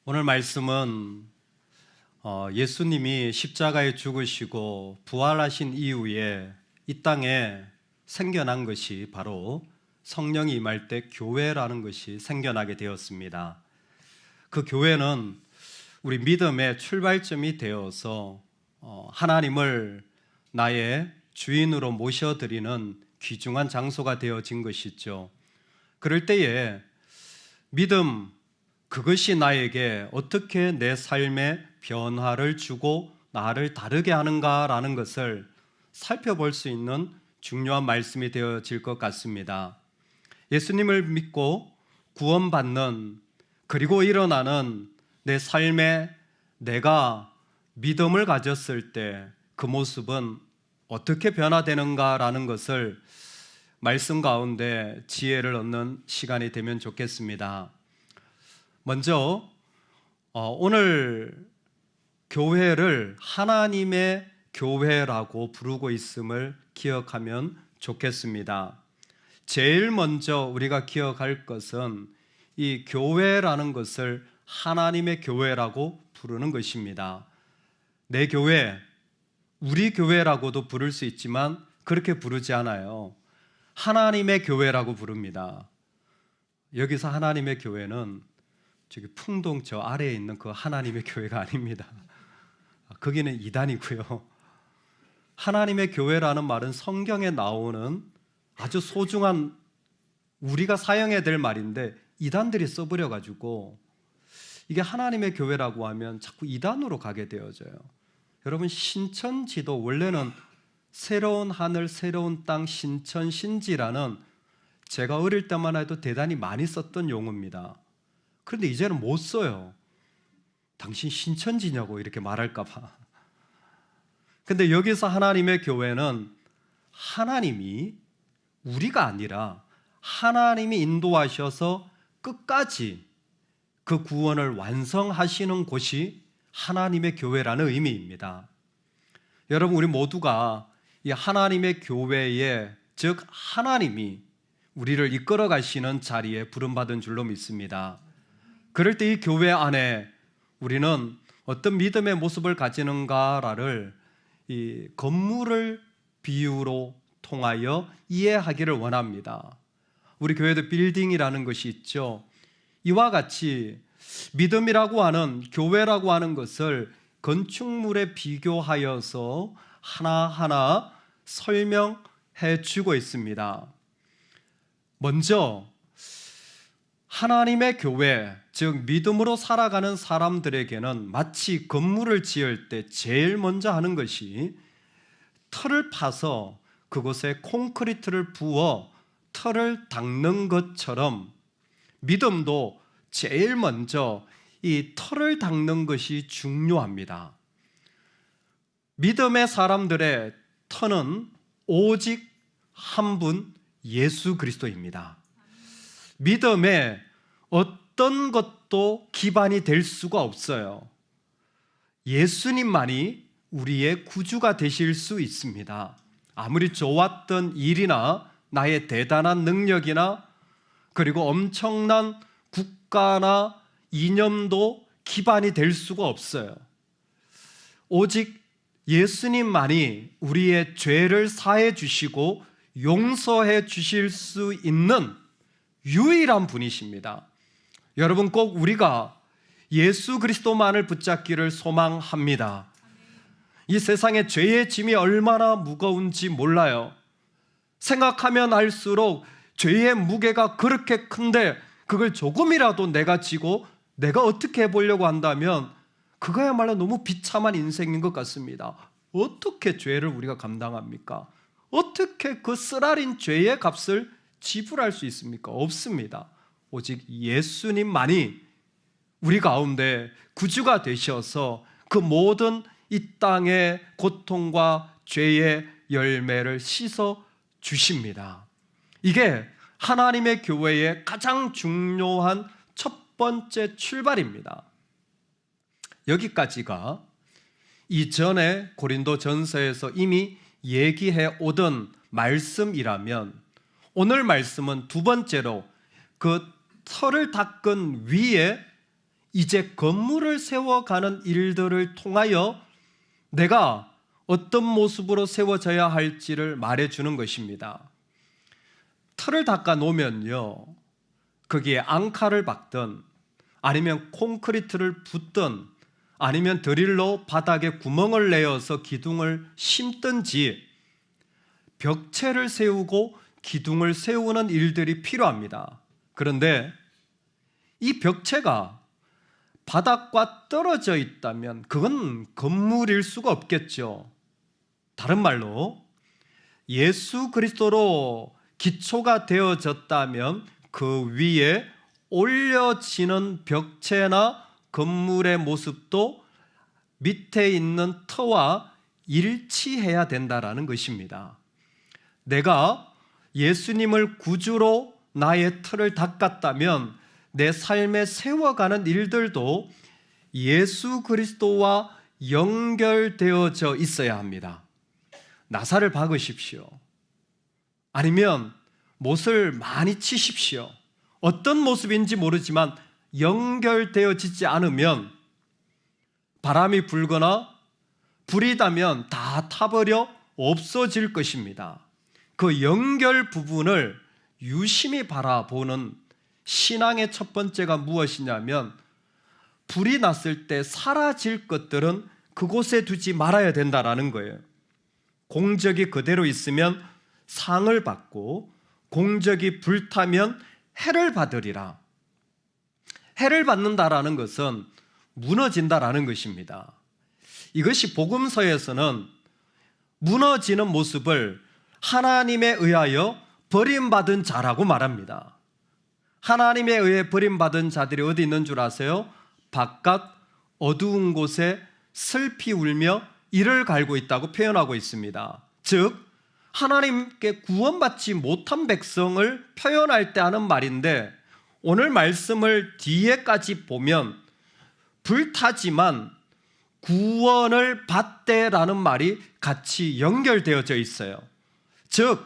오늘 말씀은 예수님이 십자가에 죽으시고 부활하신 이후에 이 땅에 생겨난 것이 바로 성령이 임할 때 교회라는 것이 생겨나게 되었습니다. 그 교회는 우리 믿음의 출발점이 되어서 하나님을 나의 주인으로 모셔드리는 귀중한 장소가 되어진 것이죠. 그럴 때에 믿음, 그것이 나에게 어떻게 내 삶에 변화를 주고 나를 다르게 하는가라는 것을 살펴볼 수 있는 중요한 말씀이 되어질 것 같습니다. 예수님을 믿고 구원받는, 그리고 일어나는 내 삶에 내가 믿음을 가졌을 때 그 모습은 어떻게 변화되는가라는 것을 말씀 가운데 지혜를 얻는 시간이 되면 좋겠습니다. 먼저 오늘 교회를 하나님의 교회라고 부르고 있음을 기억하면 좋겠습니다. 제일 먼저 우리가 기억할 것은 이 교회라는 것을 하나님의 교회라고 부르는 것입니다. 내 교회, 우리 교회라고도 부를 수 있지만 그렇게 부르지 않아요. 하나님의 교회라고 부릅니다. 여기서 하나님의 교회는 저기 풍동 저 아래에 있는 그 하나님의 교회가 아닙니다. 거기는 이단이고요. 하나님의 교회라는 말은 성경에 나오는 아주 소중한, 우리가 사용해야 될 말인데 이단들이 써버려가지고 이게 하나님의 교회라고 하면 자꾸 이단으로 가게 되어져요. 여러분, 신천지도 원래는 새로운 하늘 새로운 땅 신천신지라는, 제가 어릴 때만 해도 대단히 많이 썼던 용어입니다. 그런데 이제는 못 써요. 당신 신천지냐고 이렇게 말할까 봐. 근데 여기서 하나님의 교회는 하나님이, 우리가 아니라 하나님이 인도하셔서 끝까지 그 구원을 완성하시는 곳이 하나님의 교회라는 의미입니다. 여러분, 우리 모두가 이 하나님의 교회에, 즉 하나님이 우리를 이끌어 가시는 자리에 부름받은 줄로 믿습니다. 그럴 때 이 교회 안에 우리는 어떤 믿음의 모습을 가지는가를 이 건물을 비유로 통하여 이해하기를 원합니다. 우리 교회도 빌딩이라는 것이 있죠. 이와 같이 믿음이라고 하는, 교회라고 하는 것을 건축물에 비교하여서 하나하나 설명해 주고 있습니다. 먼저 하나님의 교회, 즉 믿음으로 살아가는 사람들에게는 마치 건물을 지을 때 제일 먼저 하는 것이 털을 파서 그곳에 콘크리트를 부어 털을 닦는 것처럼 믿음도 제일 먼저 이 털을 닦는 것이 중요합니다. 믿음의 사람들의 터는 오직 한 분, 예수 그리스도입니다. 믿음에 어떤 것도 기반이 될 수가 없어요. 예수님만이 우리의 구주가 되실 수 있습니다. 아무리 좋았던 일이나 나의 대단한 능력이나 그리고 엄청난 국가나 이념도 기반이 될 수가 없어요. 오직 예수님만이 우리의 죄를 사해 주시고 용서해 주실 수 있는 유일한 분이십니다. 여러분, 꼭 우리가 예수 그리스도만을 붙잡기를 소망합니다. 이 세상에 죄의 짐이 얼마나 무거운지 몰라요. 생각하면 할수록 죄의 무게가 그렇게 큰데 그걸 조금이라도 내가 지고 내가 어떻게 해보려고 한다면 그거야말로 너무 비참한 인생인 것 같습니다. 어떻게 죄를 우리가 감당합니까? 어떻게 그 쓰라린 죄의 값을 지불할 수 있습니까? 없습니다. 오직 예수님만이 우리 가운데 구주가 되셔서 그 모든 이 땅의 고통과 죄의 열매를 씻어 주십니다. 이게 하나님의 교회의 가장 중요한 첫 번째 출발입니다. 여기까지가 이전에 고린도 전서에서 이미 얘기해 오던 말씀이라면, 오늘 말씀은 두 번째로 그 털을 닦은 위에 이제 건물을 세워가는 일들을 통하여 내가 어떤 모습으로 세워져야 할지를 말해주는 것입니다. 틀을 닦아 놓으면요, 거기에 앙카를 박든 아니면 콘크리트를 붓든 아니면 드릴로 바닥에 구멍을 내어서 기둥을 심든지 벽체를 세우고 기둥을 세우는 일들이 필요합니다. 그런데 이 벽체가 바닥과 떨어져 있다면 그건 건물일 수가 없겠죠. 다른 말로 예수 그리스도로 기초가 되어졌다면 그 위에 올려지는 벽체나 건물의 모습도 밑에 있는 터와 일치해야 된다라는 것입니다. 내가 예수님을 구주로 나의 틀을 닦았다면 내 삶에 세워가는 일들도 예수 그리스도와 연결되어져 있어야 합니다. 나사를 박으십시오. 아니면 못을 많이 치십시오. 어떤 모습인지 모르지만 연결되어지지 않으면 바람이 불거나 불이 나면 다 타버려 없어질 것입니다. 그 연결 부분을 유심히 바라보는 신앙의 첫 번째가 무엇이냐면, 불이 났을 때 사라질 것들은 그곳에 두지 말아야 된다라는 거예요. 공적이 그대로 있으면 상을 받고 공적이 불타면 해를 받으리라. 해를 받는다라는 것은 무너진다라는 것입니다. 이것이 복음서에서는 무너지는 모습을 하나님에 의하여 버림받은 자라고 말합니다. 하나님에 의해 버림받은 자들이 어디 있는 줄 아세요? 바깥 어두운 곳에 슬피 울며 이를 갈고 있다고 표현하고 있습니다. 즉 하나님께 구원받지 못한 백성을 표현할 때 하는 말인데, 오늘 말씀을 뒤에까지 보면 불타지만 구원을 받되라는 말이 같이 연결되어져 있어요. 즉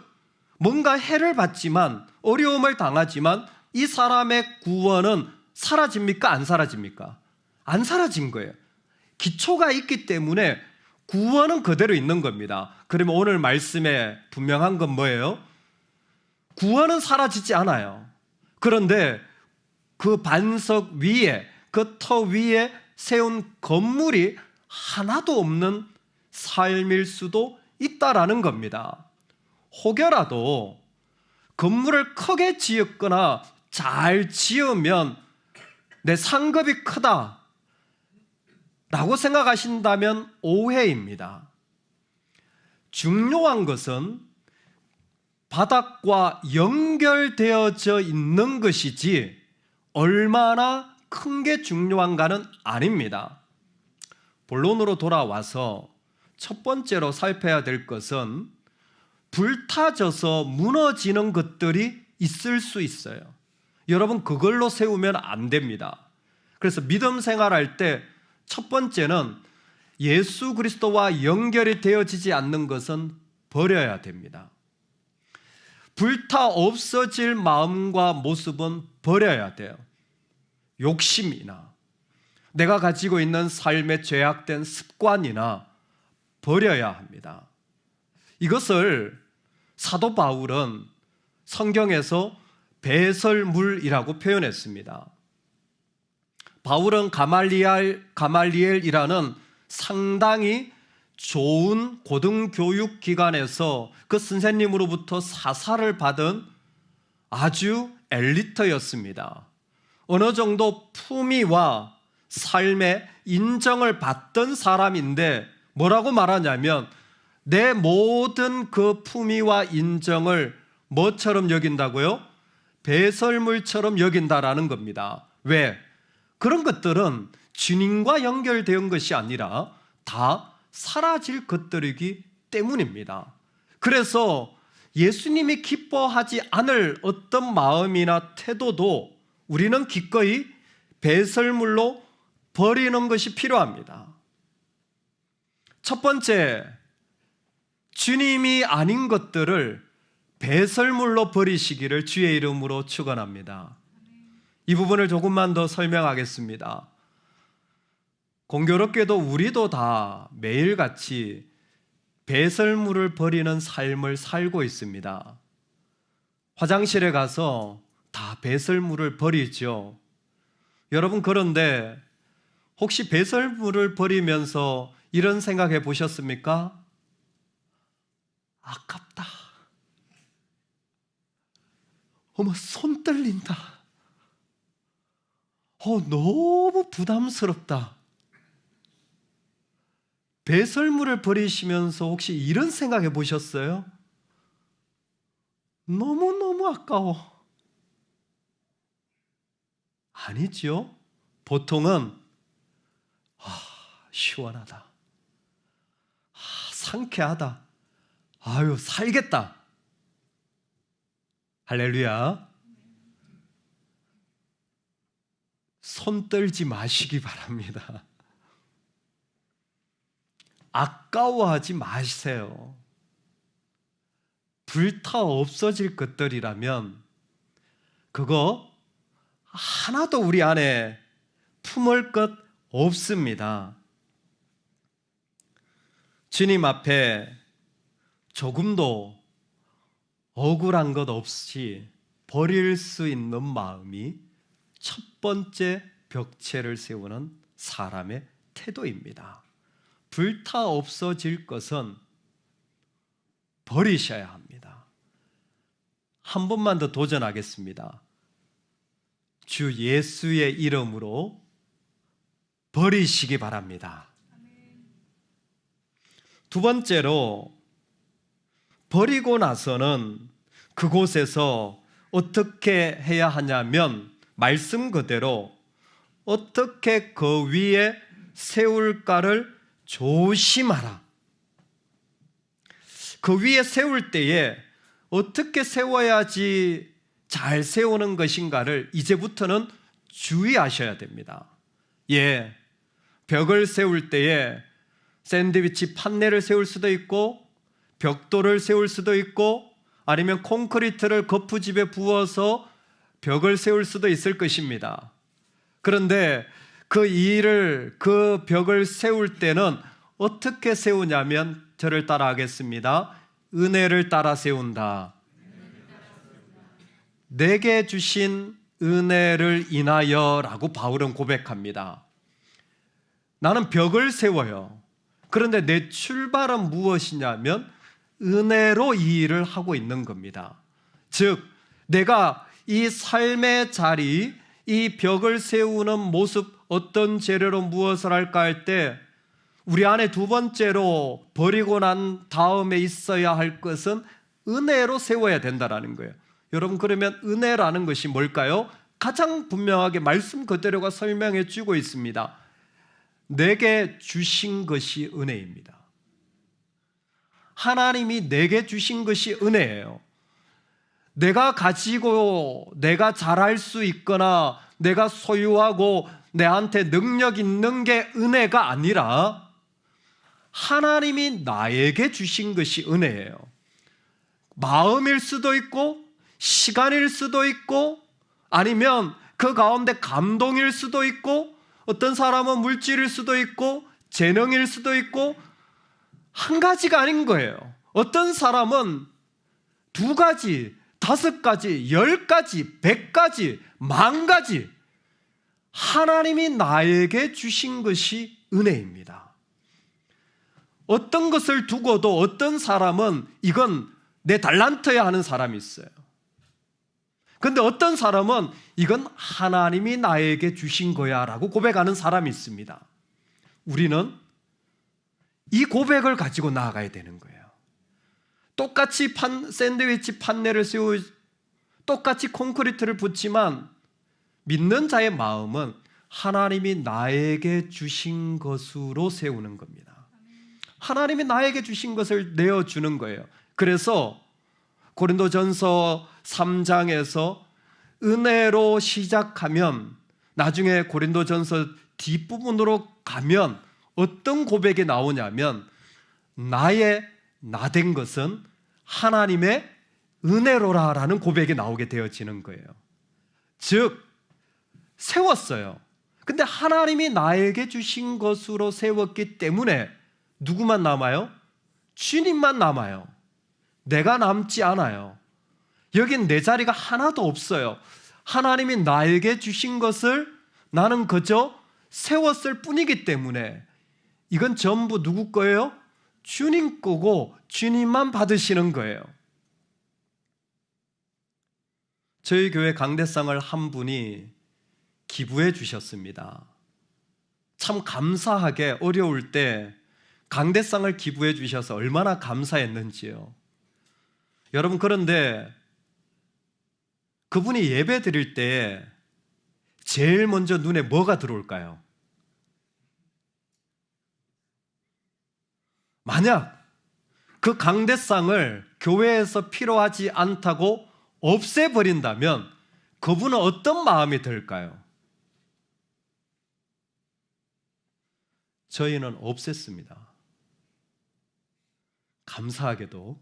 뭔가 해를 받지만, 어려움을 당하지만 이 사람의 구원은 사라집니까? 안 사라집니까? 안 사라진 거예요. 기초가 있기 때문에 구원은 그대로 있는 겁니다. 그러면 오늘 말씀에 분명한 건 뭐예요? 구원은 사라지지 않아요. 그런데 그 반석 위에, 그 터 위에 세운 건물이 하나도 없는 삶일 수도 있다라는 겁니다. 혹여라도 건물을 크게 지었거나 잘 지으면 내 상급이 크다 라고 생각하신다면 오해입니다. 중요한 것은 바닥과 연결되어져 있는 것이지 얼마나 큰 게 중요한가는 아닙니다. 본론으로 돌아와서 첫 번째로 살펴야 될 것은 불타져서 무너지는 것들이 있을 수 있어요. 여러분, 그걸로 세우면 안 됩니다. 그래서 믿음 생활할 때 첫 번째는 예수 그리스도와 연결이 되어지지 않는 것은 버려야 됩니다. 불타 없어질 마음과 모습은 버려야 돼요. 욕심이나 내가 가지고 있는 삶의 죄악된 습관이나 버려야 합니다. 이것을 사도 바울은 성경에서 배설물이라고 표현했습니다. 바울은 가말리엘이라는 상당히 좋은 고등교육 기관에서 그 선생님으로부터 사사를 받은 아주 엘리트였습니다. 어느 정도 품위와 삶의 인정을 받던 사람인데 뭐라고 말하냐면, 내 모든 그 품위와 인정을 뭐처럼 여긴다고요? 배설물처럼 여긴다라는 겁니다. 왜? 그런 것들은 주님과 연결된 것이 아니라 다 사라질 것들이기 때문입니다. 그래서 예수님이 기뻐하지 않을 어떤 마음이나 태도도 우리는 기꺼이 배설물로 버리는 것이 필요합니다. 첫 번째, 주님이 아닌 것들을 배설물로 버리시기를 주의 이름으로 축원합니다. 이 부분을 조금만 더 설명하겠습니다. 공교롭게도 우리도 다 매일같이 배설물을 버리는 삶을 살고 있습니다. 화장실에 가서 다 배설물을 버리죠. 여러분, 그런데 혹시 배설물을 버리면서 이런 생각해 보셨습니까? 아깝다. 어머, 손 떨린다. 너무 부담스럽다. 배설물을 버리시면서 혹시 이런 생각해 보셨어요? 너무너무 아까워. 아니죠. 보통은 시원하다. 상쾌하다. 아유, 살겠다. 할렐루야. 손 떨지 마시기 바랍니다. 아까워하지 마세요. 불타 없어질 것들이라면 그거 하나도 우리 안에 품을 것 없습니다. 주님 앞에 조금도 억울한 것 없이 버릴 수 있는 마음이 첫 번째 벽체를 세우는 사람의 태도입니다. 불타 없어질 것은 버리셔야 합니다. 한 번만 더 도전하겠습니다. 주 예수의 이름으로 버리시기 바랍니다. 두 번째로, 버리고 나서는 그곳에서 어떻게 해야 하냐면 말씀 그대로 어떻게 그 위에 세울까를 조심하라. 그 위에 세울 때에 어떻게 세워야지 잘 세우는 것인가를 이제부터는 주의하셔야 됩니다. 벽을 세울 때에 샌드위치 판넬을 세울 수도 있고 벽돌을 세울 수도 있고 아니면 콘크리트를 거푸집에 부어서 벽을 세울 수도 있을 것입니다. 그런데 그 벽을 세울 때는 어떻게 세우냐면 저를 따라 하겠습니다. 은혜를 따라 세운다. 내게 주신 은혜를 인하여 라고 바울은 고백합니다. 나는 벽을 세워요. 그런데 내 출발은 무엇이냐면 은혜로 이 일을 하고 있는 겁니다. 즉 내가 이 삶의 자리, 이 벽을 세우는 모습, 어떤 재료로 무엇을 할까 할 때 우리 안에 두 번째로 버리고 난 다음에 있어야 할 것은 은혜로 세워야 된다는 거예요. 여러분, 그러면 은혜라는 것이 뭘까요? 가장 분명하게 말씀 그대로가 설명해 주고 있습니다. 내게 주신 것이 은혜입니다. 하나님이 내게 주신 것이 은혜예요. 내가 가지고 내가 잘할 수 있거나 내가 소유하고 내한테 능력 있는 게 은혜가 아니라 하나님이 나에게 주신 것이 은혜예요. 마음일 수도 있고 시간일 수도 있고 아니면 그 가운데 감동일 수도 있고 어떤 사람은 물질일 수도 있고 재능일 수도 있고 한 가지가 아닌 거예요. 어떤 사람은 두 가지, 5가지, 10가지, 100가지, 10,000가지 하나님이 나에게 주신 것이 은혜입니다. 어떤 것을 두고도 어떤 사람은 이건 내 달란트야 하는 사람이 있어요. 그런데 어떤 사람은 이건 하나님이 나에게 주신 거야 라고 고백하는 사람이 있습니다. 우리는 이 고백을 가지고 나아가야 되는 거예요. 똑같이 샌드위치 판넬을 똑같이 콘크리트를 붓지만 믿는 자의 마음은 하나님이 나에게 주신 것으로 세우는 겁니다. 하나님이 나에게 주신 것을 내어주는 거예요. 그래서 고린도전서 3장에서 은혜로 시작하면 나중에 고린도전서 뒷부분으로 가면 어떤 고백이 나오냐면 나의 나된 것은 하나님의 은혜로라라는 고백이 나오게 되어지는 거예요. 즉 세웠어요. 근데 하나님이 나에게 주신 것으로 세웠기 때문에 누구만 남아요? 주님만 남아요. 내가 남지 않아요. 여긴 내 자리가 하나도 없어요. 하나님이 나에게 주신 것을 나는 그저 세웠을 뿐이기 때문에 이건 전부 누구 거예요? 주님 거고 주님만 받으시는 거예요. 저희 교회 강대상을 한 분이 기부해 주셨습니다. 참 감사하게 어려울 때 강대상을 기부해 주셔서 얼마나 감사했는지요. 여러분, 그런데 그분이 예배 드릴 때 제일 먼저 눈에 뭐가 들어올까요? 만약 그 강대상을 교회에서 필요하지 않다고 없애버린다면 그분은 어떤 마음이 들까요? 저희는 없앴습니다. 감사하게도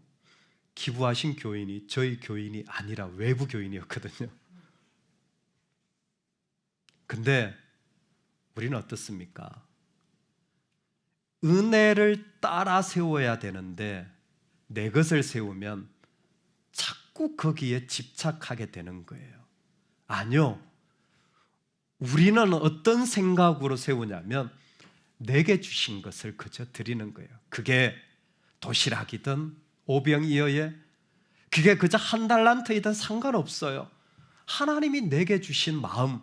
기부하신 교인이 저희 교인이 아니라 외부 교인이었거든요. 근데 우리는 어떻습니까? 은혜를 따라 세워야 되는데 내 것을 세우면 자꾸 거기에 집착하게 되는 거예요. 아니요. 우리는 어떤 생각으로 세우냐면 내게 주신 것을 그저 드리는 거예요. 그게 도시락이든 오병이어에 그게 그저 한 달란트이든 상관없어요. 하나님이 내게 주신 마음,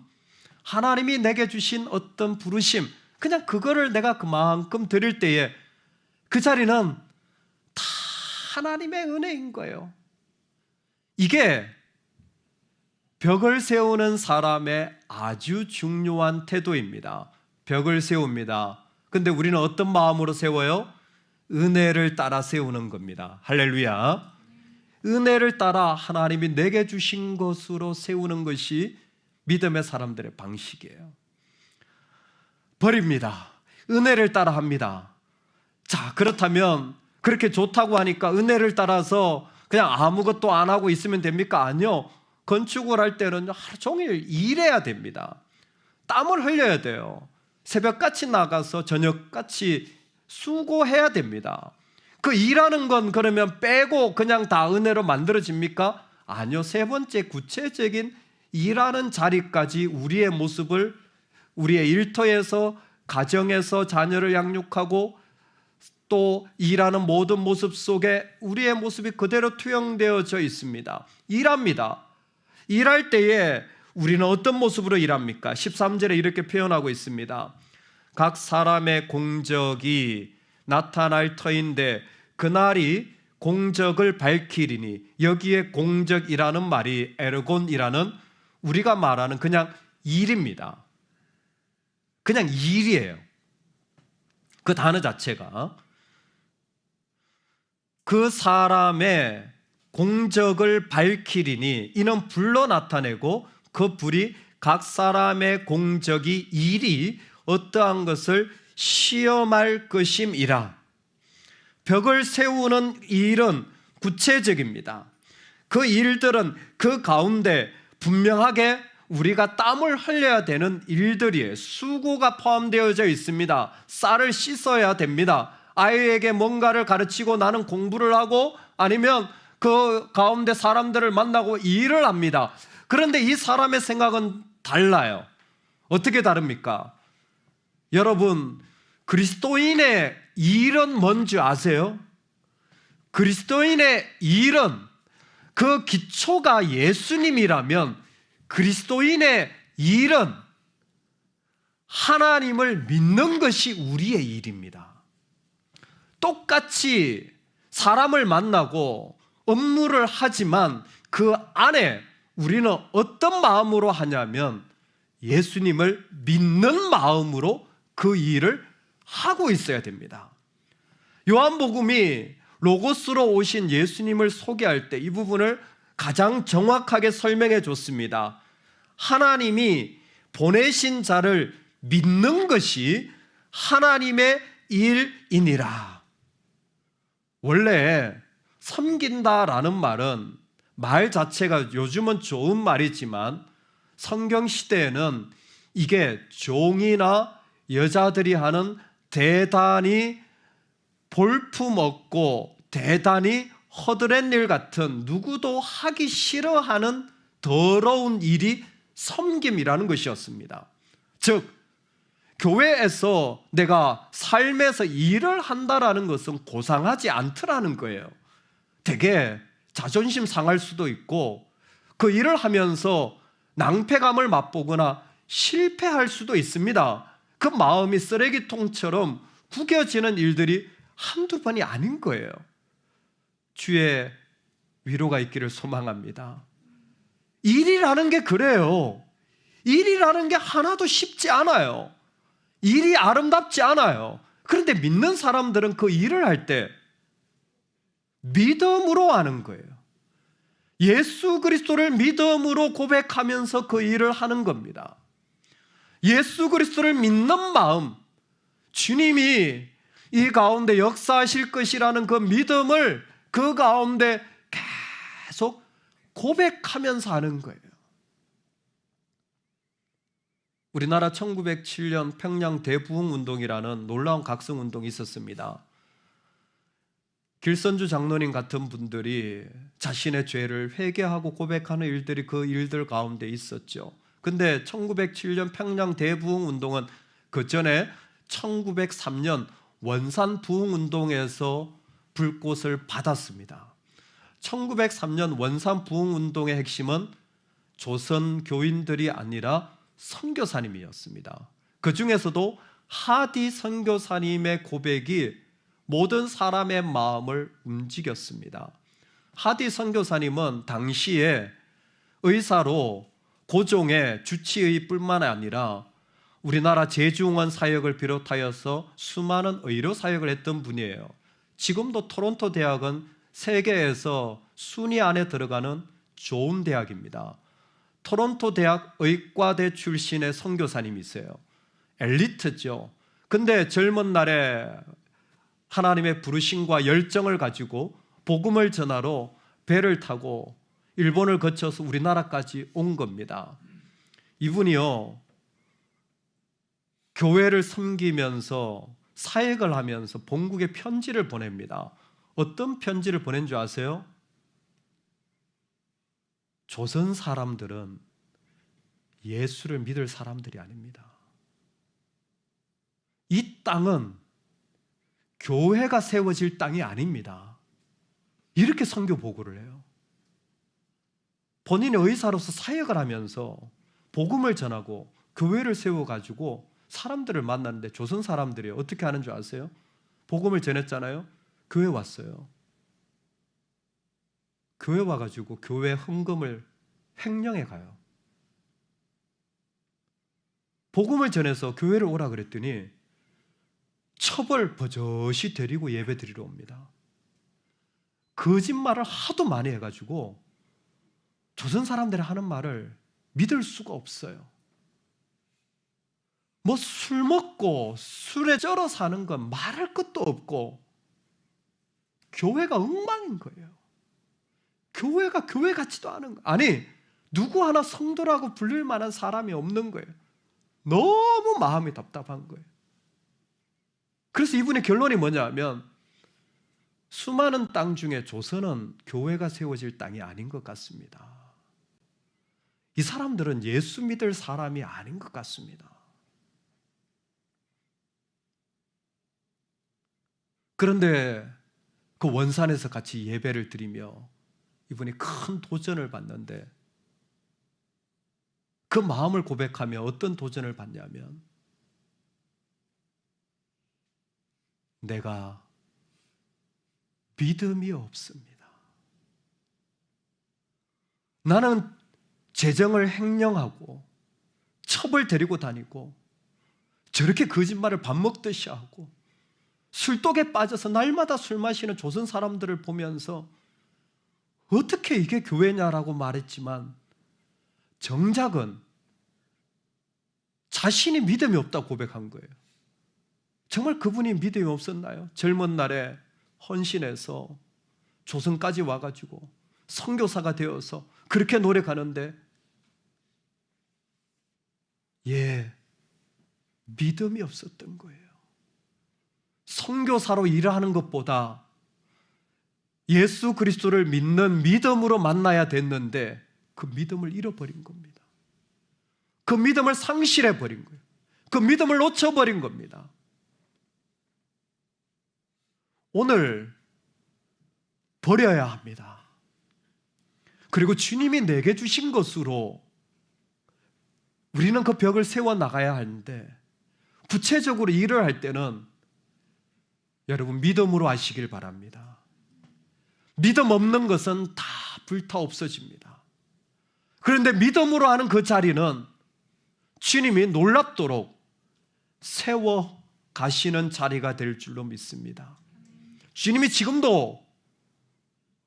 하나님이 내게 주신 어떤 부르심, 그냥 그거를 내가 그만큼 드릴 때에 그 자리는 다 하나님의 은혜인 거예요. 이게 벽을 세우는 사람의 아주 중요한 태도입니다. 벽을 세웁니다. 근데 우리는 어떤 마음으로 세워요? 은혜를 따라 세우는 겁니다. 할렐루야. 은혜를 따라 하나님이 내게 주신 것으로 세우는 것이 믿음의 사람들의 방식이에요. 버립니다. 은혜를 따라 합니다. 자, 그렇다면 그렇게 좋다고 하니까 은혜를 따라서 그냥 아무것도 안 하고 있으면 됩니까? 아니요. 건축을 할 때는 하루 종일 일해야 됩니다. 땀을 흘려야 돼요. 새벽같이 나가서 저녁같이 수고해야 됩니다. 그 일하는 건 그러면 빼고 그냥 다 은혜로 만들어집니까? 아니요. 세 번째 구체적인 일하는 자리까지 우리의 모습을 우리의 일터에서 가정에서 자녀를 양육하고 또 일하는 모든 모습 속에 우리의 모습이 그대로 투영되어져 있습니다. 일합니다. 일할 때에 우리는 어떤 모습으로 일합니까? 13절에 이렇게 표현하고 있습니다. 각 사람의 공적이 나타날 터인데 그날이 공적을 밝히리니, 여기에 공적이라는 말이 에르곤이라는 우리가 말하는 그냥 일입니다. 그냥 일이에요. 그 단어 자체가 그 사람의 공적을 밝히리니, 이는 불로 나타내고 그 불이 각 사람의 공적이 일이 어떠한 것을 시험할 것임이라. 벽을 세우는 일은 구체적입니다. 그 일들은 그 가운데 분명하게 우리가 땀을 흘려야 되는 일들이에요. 수고가 포함되어져 있습니다. 쌀을 씻어야 됩니다. 아이에게 뭔가를 가르치고 나는 공부를 하고 아니면 그 가운데 사람들을 만나고 일을 합니다. 그런데 이 사람의 생각은 달라요. 어떻게 다릅니까? 여러분, 그리스도인의 일은 뭔지 아세요? 그리스도인의 일은 그 기초가 예수님이라면 그리스도인의 일은 하나님을 믿는 것이 우리의 일입니다. 똑같이 사람을 만나고 업무를 하지만 그 안에 우리는 어떤 마음으로 하냐면 예수님을 믿는 마음으로 그 일을 하고 있어야 됩니다. 요한복음이 로고스로 오신 예수님을 소개할 때 이 부분을 가장 정확하게 설명해 줬습니다. 하나님이 보내신 자를 믿는 것이 하나님의 일이니라. 원래 섬긴다라는 말은 말 자체가 요즘은 좋은 말이지만 성경 시대에는 이게 종이나 여자들이 하는 대단히 볼품없고 대단히 허드렛 일 같은 누구도 하기 싫어하는 더러운 일이 섬김이라는 것이었습니다. 즉 교회에서 내가 삶에서 일을 한다라는 것은 고상하지 않더라는 거예요. 되게 자존심 상할 수도 있고 그 일을 하면서 낭패감을 맛보거나 실패할 수도 있습니다. 그 마음이 쓰레기통처럼 구겨지는 일들이 한두 번이 아닌 거예요. 주의 위로가 있기를 소망합니다. 일이라는 게 그래요. 일이라는 게 하나도 쉽지 않아요. 일이 아름답지 않아요. 그런데 믿는 사람들은 그 일을 할 때 믿음으로 하는 거예요. 예수 그리스도를 믿음으로 고백하면서 그 일을 하는 겁니다. 예수 그리스도를 믿는 마음, 주님이 이 가운데 역사하실 것이라는 그 믿음을 그 가운데 계속 고백하면서 하는 거예요. 우리나라 1907년 평양 대부흥운동이라는 놀라운 각성운동이 있었습니다. 길선주 장로님 같은 분들이 자신의 죄를 회개하고 고백하는 일들이 그 일들 가운데 있었죠. 근데 1907년 평양 대부흥운동은 그 전에 1903년 원산 부흥운동에서 불꽃을 받았습니다. 1903년 원산 부흥운동의 핵심은 조선 교인들이 아니라 선교사님이었습니다. 그 중에서도 하디 선교사님의 고백이 모든 사람의 마음을 움직였습니다. 하디 선교사님은 당시에 의사로 고종의 주치의뿐만 아니라 우리나라 제주원 사역을 비롯하여서 수많은 의료 사역을 했던 분이에요. 지금도 토론토 대학은 세계에서 순위 안에 들어가는 좋은 대학입니다. 토론토 대학 의과대 출신의 선교사님이세요. 엘리트죠. 근데 젊은 날에 하나님의 부르심과 열정을 가지고 복음을 전하러 배를 타고 일본을 거쳐서 우리나라까지 온 겁니다. 이분이요, 교회를 섬기면서 사역을 하면서 본국에 편지를 보냅니다. 어떤 편지를 보낸 줄 아세요? 조선 사람들은 예수를 믿을 사람들이 아닙니다. 이 땅은 교회가 세워질 땅이 아닙니다. 이렇게 선교 보고를 해요. 본인의 의사로서 사역을 하면서 복음을 전하고 교회를 세워가지고 사람들을 만났는데 조선 사람들이 어떻게 하는 줄 아세요? 복음을 전했잖아요. 교회 왔어요. 교회 와가지고 교회 헌금을 횡령해 가요. 복음을 전해서 교회를 오라 그랬더니 첩을 버젓이 데리고 예배 드리러 옵니다. 거짓말을 하도 많이 해가지고 조선 사람들이 하는 말을 믿을 수가 없어요. 뭐 술 먹고 술에 쩔어 사는 건 말할 것도 없고 교회가 엉망인 거예요. 교회가 교회 같지도 않은 거예요. 아니, 누구 하나 성도라고 불릴 만한 사람이 없는 거예요. 너무 마음이 답답한 거예요. 그래서 이분의 결론이 뭐냐면 수많은 땅 중에 조선은 교회가 세워질 땅이 아닌 것 같습니다. 이 사람들은 예수 믿을 사람이 아닌 것 같습니다. 그런데 그 원산에서 같이 예배를 드리며 이분이 큰 도전을 받는데 그 마음을 고백하며 어떤 도전을 받냐면 내가 믿음이 없습니다. 나는 재정을 횡령하고 첩을 데리고 다니고 저렇게 거짓말을 밥 먹듯이 하고 술독에 빠져서 날마다 술 마시는 조선 사람들을 보면서 어떻게 이게 교회냐라고 말했지만 정작은 자신이 믿음이 없다고 고백한 거예요. 정말 그분이 믿음이 없었나요? 젊은 날에 헌신해서 조선까지 와가지고 선교사가 되어서 그렇게 노력하는데 믿음이 없었던 거예요. 선교사로 일하는 것보다 예수 그리스도를 믿는 믿음으로 만나야 됐는데 그 믿음을 잃어버린 겁니다. 그 믿음을 상실해버린 거예요. 그 믿음을 놓쳐버린 겁니다. 오늘 버려야 합니다. 그리고 주님이 내게 주신 것으로 우리는 그 벽을 세워나가야 하는데, 구체적으로 일을 할 때는 여러분 믿음으로 하시길 바랍니다. 믿음 없는 것은 다 불타 없어집니다. 그런데 믿음으로 하는 그 자리는 주님이 놀랍도록 세워 가시는 자리가 될 줄로 믿습니다. 주님이 지금도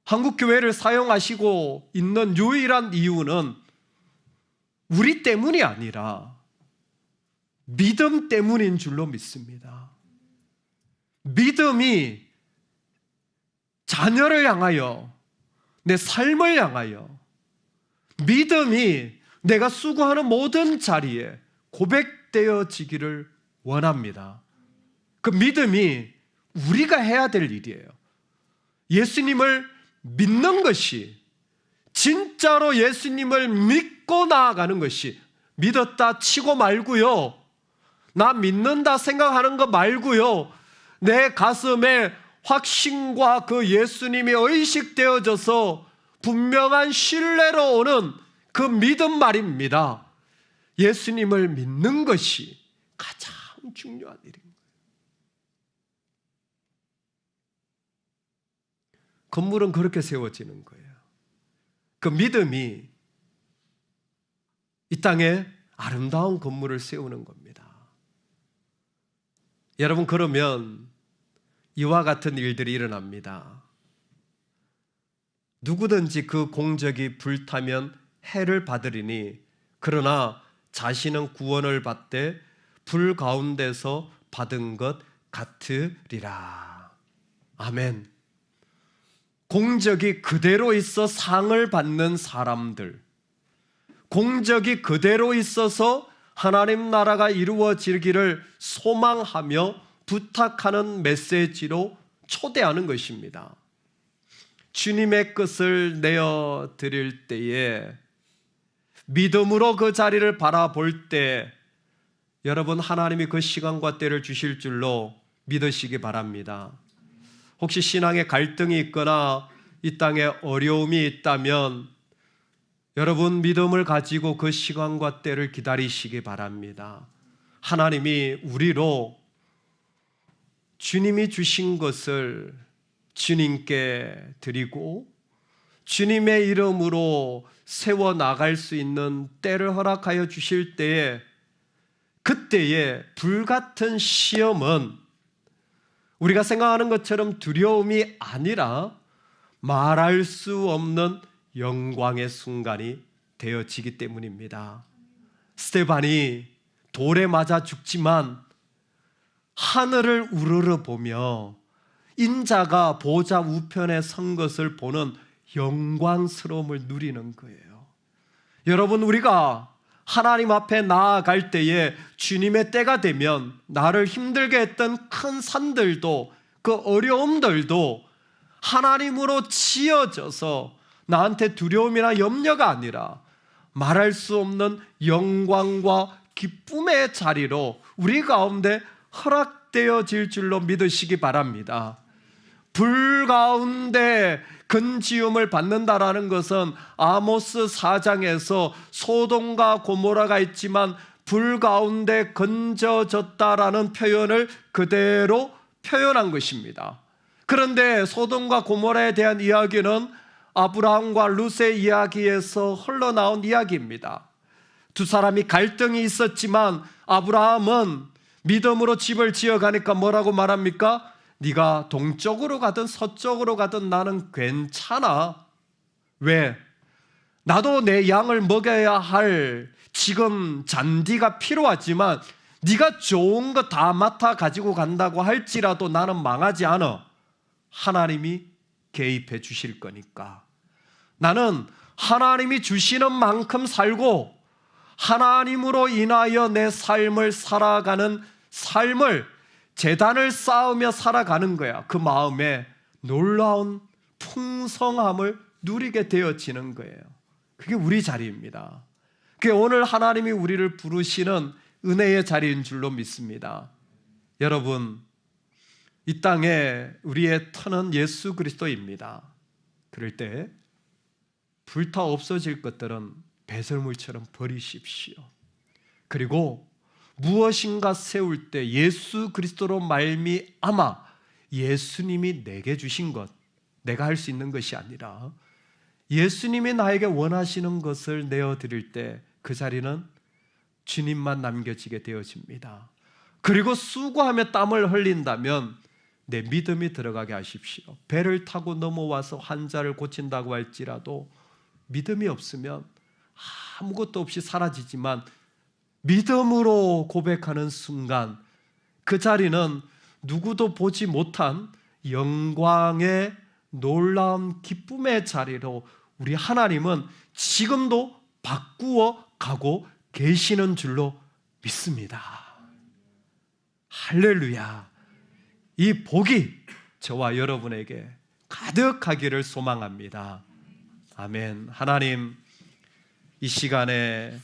한국교회를 사용하시고 있는 유일한 이유는 우리 때문이 아니라 믿음 때문인 줄로 믿습니다. 믿음이 자녀를 향하여, 내 삶을 향하여, 믿음이 내가 수고하는 모든 자리에 고백되어지기를 원합니다. 그 믿음이 우리가 해야 될 일이에요. 예수님을 믿는 것이, 진짜로 예수님을 믿고 나아가는 것이, 믿었다 치고 말고요, 나 믿는다 생각하는 거 말고요, 내 가슴에 확신과 그 예수님이 의식되어져서 분명한 신뢰로 오는 그 믿음 말입니다. 예수님을 믿는 것이 가장 중요한 일입니다. 건물은 그렇게 세워지는 거예요. 그 믿음이 이 땅에 아름다운 건물을 세우는 겁니다. 여러분, 그러면 이와 같은 일들이 일어납니다. 누구든지 그 공적이 불타면 해를 받으리니, 그러나 자신은 구원을 받되 불 가운데서 받은 것 같으리라. 아멘. 공적이 그대로 있어 상을 받는 사람들, 공적이 그대로 있어서 하나님 나라가 이루어지기를 소망하며 부탁하는 메시지로 초대하는 것입니다. 주님의 뜻을 내어드릴 때에 믿음으로 그 자리를 바라볼 때 여러분, 하나님이 그 시간과 때를 주실 줄로 믿으시기 바랍니다. 혹시 신앙에 갈등이 있거나 이 땅에 어려움이 있다면 여러분, 믿음을 가지고 그 시간과 때를 기다리시기 바랍니다. 하나님이 우리로 주님이 주신 것을 주님께 드리고 주님의 이름으로 세워나갈 수 있는 때를 허락하여 주실 때에, 그때의 불같은 시험은 우리가 생각하는 것처럼 두려움이 아니라 말할 수 없는 영광의 순간이 되어지기 때문입니다. 스데반이 돌에 맞아 죽지만 하늘을 우러러 보며 인자가 보좌 우편에 선 것을 보는 영광스러움을 누리는 거예요. 여러분, 우리가 하나님 앞에 나아갈 때에 주님의 때가 되면 나를 힘들게 했던 큰 산들도, 그 어려움들도 하나님으로 지어져서 나한테 두려움이나 염려가 아니라 말할 수 없는 영광과 기쁨의 자리로 우리 가운데 허락되어질 줄로 믿으시기 바랍니다. 불 가운데 건지움을 받는다라는 것은 아모스 4장에서 소돔과 고모라가 있지만 불 가운데 건져졌다라는 표현을 그대로 표현한 것입니다. 그런데 소돔과 고모라에 대한 이야기는 아브라함과 룻의 이야기에서 흘러나온 이야기입니다. 두 사람이 갈등이 있었지만 아브라함은 믿음으로 집을 지어가니까 뭐라고 말합니까? 네가 동쪽으로 가든 서쪽으로 가든 나는 괜찮아. 왜? 나도 내 양을 먹여야 할 지금 잔디가 필요하지만 네가 좋은 거 다 맡아 가지고 간다고 할지라도 나는 망하지 않아. 하나님이 개입해 주실 거니까. 나는 하나님이 주시는 만큼 살고 하나님으로 인하여 내 삶을 살아가는 삶을, 재단을 쌓으며 살아가는 거야. 그 마음에 놀라운 풍성함을 누리게 되어지는 거예요. 그게 우리 자리입니다. 그게 오늘 하나님이 우리를 부르시는 은혜의 자리인 줄로 믿습니다. 여러분, 이 땅에 우리의 터는 예수 그리스도입니다. 그럴 때 불타 없어질 것들은 배설물처럼 버리십시오. 그리고 무엇인가 세울 때 예수 그리스도로 말미암아 예수님이 내게 주신 것, 내가 할 수 있는 것이 아니라 예수님이 나에게 원하시는 것을 내어드릴 때 그 자리는 주님만 남겨지게 되어집니다. 그리고 수고하며 땀을 흘린다면 내 믿음이 들어가게 하십시오. 배를 타고 넘어와서 환자를 고친다고 할지라도 믿음이 없으면 아무것도 없이 사라지지만 믿음으로 고백하는 순간 그 자리는 누구도 보지 못한 영광의 놀라운 기쁨의 자리로 우리 하나님은 지금도 바꾸어 가고 계시는 줄로 믿습니다. 할렐루야. 이 복이 저와 여러분에게 가득하기를 소망합니다. 아멘. 하나님, 이 시간에